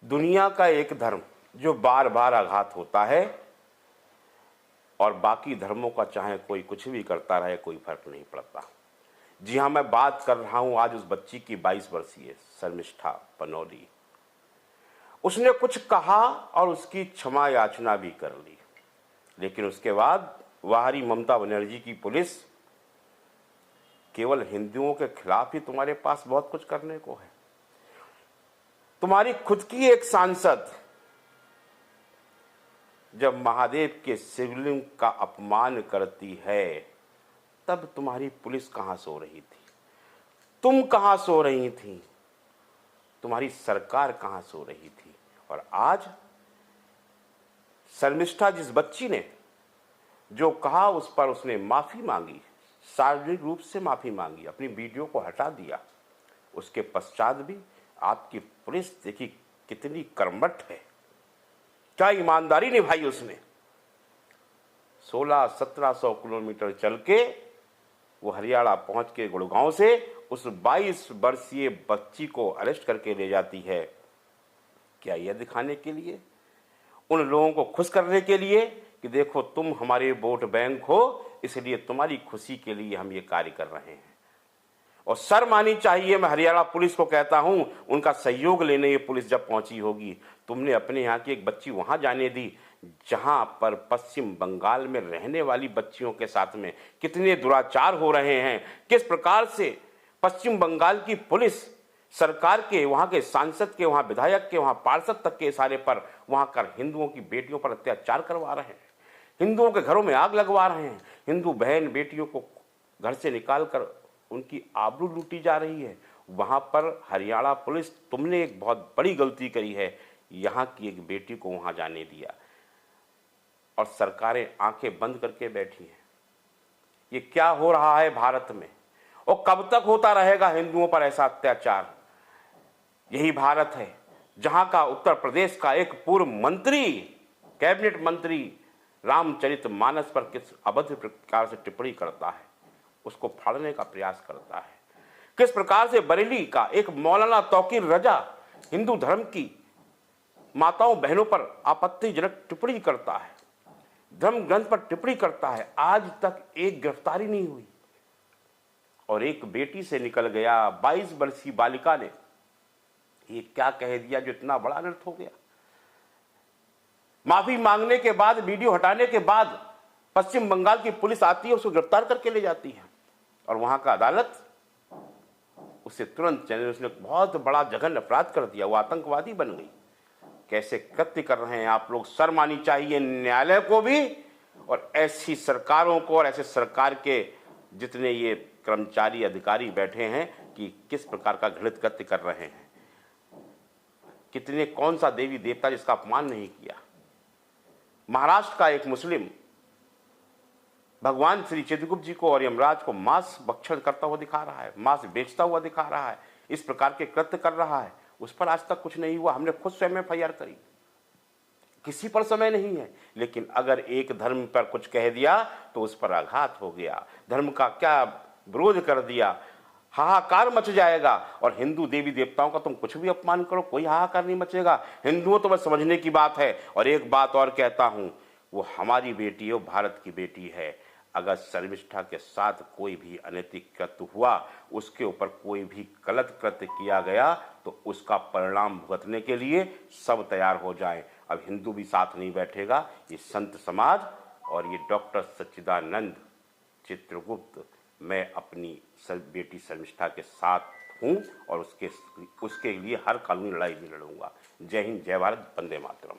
दुनिया का एक धर्म जो बार बार आघात होता है और बाकी धर्मों का चाहे कोई कुछ भी करता रहे कोई फर्क नहीं पड़ता। जी हाँ, मैं बात कर रहा हूं आज उस बच्ची की 22 वर्षीय शर्मिष्ठा पनौली। उसने कुछ कहा और उसकी क्षमा याचना भी कर ली, लेकिन उसके बाद वाहरी ममता बनर्जी की पुलिस केवल हिंदुओं के खिलाफ ही तुम्हारे पास बहुत कुछ करने को है। तुम्हारी खुद की एक सांसद जब महादेव के शिवलिंग का अपमान करती है तब तुम्हारी पुलिस कहां सो रही थी? तुम कहां सो रही थी? तुम्हारी सरकार कहां सो रही थी? और आज शर्मिष्ठा जिस बच्ची ने जो कहा उस पर उसने माफी मांगी, सार्वजनिक रूप से माफी मांगी, अपनी वीडियो को हटा दिया। उसके पश्चात भी आपकी पुलिस देखी कितनी कर्मठ है, क्या ईमानदारी निभाई उसने। 1600-1700 किलोमीटर चल के वो हरियाणा पहुंच के गुड़गांव से उस 22 वर्षीय बच्ची को अरेस्ट करके ले जाती है। क्या यह दिखाने के लिए, उन लोगों को खुश करने के लिए कि देखो तुम हमारे वोट बैंक हो, इसलिए तुम्हारी खुशी के लिए हम ये कार्य कर रहे हैं। और शर्म आनी चाहिए। मैं हरियाणा पुलिस को कहता हूं, उनका सहयोग लेने ये पुलिस जब पहुंची होगी। तुमने अपने यहाँ की एक बच्ची वहां जाने दी जहां पर पश्चिम बंगाल में रहने वाली बच्चियों के साथ में कितने दुराचार हो रहे हैं, किस प्रकार से पश्चिम बंगाल की पुलिस सरकार के, वहां के सांसद के, वहां विधायक के, वहां पार्षद तक के इशारे पर वहां कर हिंदुओं की बेटियों पर अत्याचार करवा रहे हैं, हिंदुओं के घरों में आग लगवा रहे हैं, हिंदू बहन बेटियों को घर से निकालकर उनकी आबरू लूटी जा रही है। वहां पर हरियाणा पुलिस, तुमने एक बहुत बड़ी गलती करी है, यहां की एक बेटी को वहां जाने दिया और सरकारें आंखें बंद करके बैठी हैं। ये क्या हो रहा है भारत में और कब तक होता रहेगा हिंदुओं पर ऐसा अत्याचार? यही भारत है जहां का उत्तर प्रदेश का एक पूर्व मंत्री, कैबिनेट मंत्री रामचरितमानस पर किस अभद्र प्रकार से टिप्पणी करता है, उसको फाड़ने का प्रयास करता है। किस प्रकार से बरेली का एक मौलाना तौकीर रजा हिंदू धर्म की माताओं बहनों पर आपत्तिजनक टिप्पणी करता है, धर्म ग्रंथ पर टिप्पणी करता है। आज तक एक गिरफ्तारी नहीं हुई और एक बेटी से निकल गया। 22 वर्षीय बालिका ने ये क्या कह दिया जो इतना बड़ा अनर्थ हो गया। माफी मांगने के बाद, वीडियो हटाने के बाद पश्चिम बंगाल की पुलिस आती है, उसको गिरफ्तार करके ले जाती है और वहां का अदालत उसे तुरंत, उसने बहुत बड़ा जघन्य अपराध कर दिया, वो आतंकवादी बन गई। कैसे कृत्य कर रहे हैं आप लोग? शर्म आनी चाहिए न्यायालय को भी और ऐसी सरकारों को और ऐसे सरकार के जितने ये कर्मचारी अधिकारी बैठे हैं कि किस प्रकार का घृणित कृत्य कर रहे हैं। कितने, कौन सा देवी देवता जिसका अपमान नहीं किया? महाराष्ट्र का एक मुस्लिम भगवान श्री चित्रगुप्त जी को और यमराज को मांस भक्षण करता हुआ दिखा रहा है, मांस बेचता हुआ दिखा रहा है, इस प्रकार के कृत्य कर रहा है। उस पर आज तक कुछ नहीं हुआ। हमने खुद स्वयं FIR करी, किसी पर समय नहीं है। लेकिन अगर एक धर्म पर कुछ कह दिया तो उस पर आघात हो गया, धर्म का क्या विरोध कर दिया, हाहाकार मच जाएगा। और हिंदू देवी देवताओं का तुम कुछ भी अपमान करो, कोई हाहाकार नहीं मचेगा। हिंदुओं तो बस समझने की बात है। और एक बात और कहता हूं, वो हमारी बेटी है, भारत की बेटी है। अगर शर्मिष्ठा के साथ कोई भी अनैतिक कृत्य हुआ, उसके ऊपर कोई भी गलत कृत्य किया गया तो उसका परिणाम भुगतने के लिए सब तैयार हो जाएं। अब हिंदू भी साथ नहीं बैठेगा, ये संत समाज और ये डॉक्टर सच्चिदानंद चित्रगुप्त, मैं अपनी बेटी शर्मिष्ठा के साथ हूं और उसके लिए हर कानूनी लड़ाई भी लड़ूंगा। जय हिंद, जय भारत, वंदे मातरम।